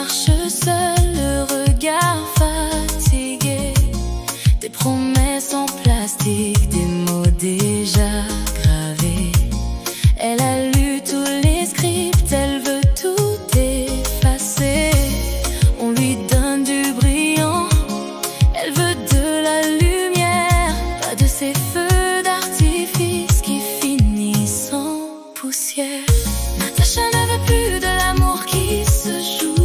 marche seule, le regard fatigué, des promesses en plastique, des mots déjà gravés. Elle a lu tous les scripts, elle veut tout effacer. On lui donne du brillant, elle veut de la lumière, pas de ces feux d'artifice qui finissent en poussière. Natacha ne veut plus de l'amour qui se joue,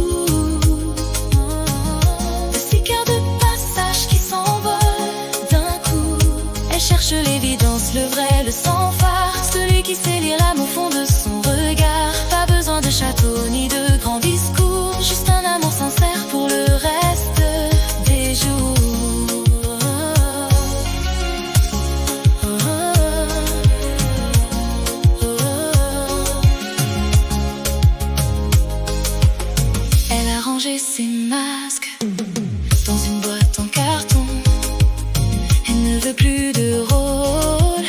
de ces cœurs de passage qui s'envolent d'un coup. Elle cherche l'évidence, le vrai, le sans phare, celui qui sait lire l'âme au fond de son regard. Pas besoin de château ni de grands discours, juste un amour sincère pour le reste des jours. Elle a rangé ses masques dans une boîte en carton. Elle ne veut plus de rôle,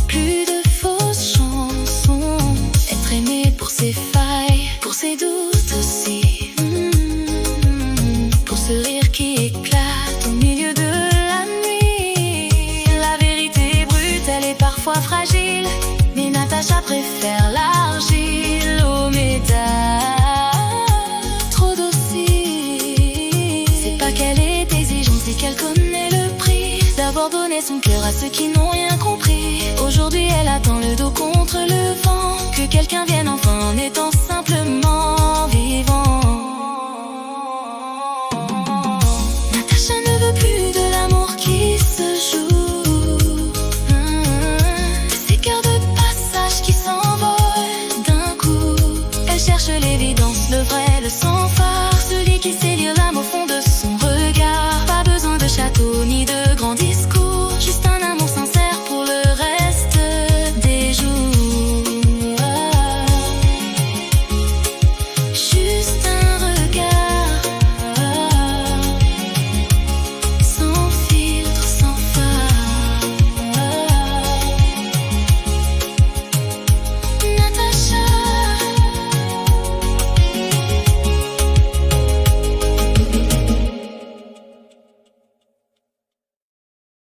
plus de fausses chansons. Être aimée pour ses failles, pour ses doutes aussi, pour ce rire qui éclate au milieu de la nuit. La vérité brute, elle est parfois fragile, mais Natacha préfère l'argile au métal. Trop docile, c'est pas qu'elle est exigeante, c'est qu'elle connaît le prix d'avoir donné son cœur à ceux qui n'ont rien compris. Aujourd'hui elle attend le dos contre le vent, que quelqu'un vienne enfin en étant simplement vivant.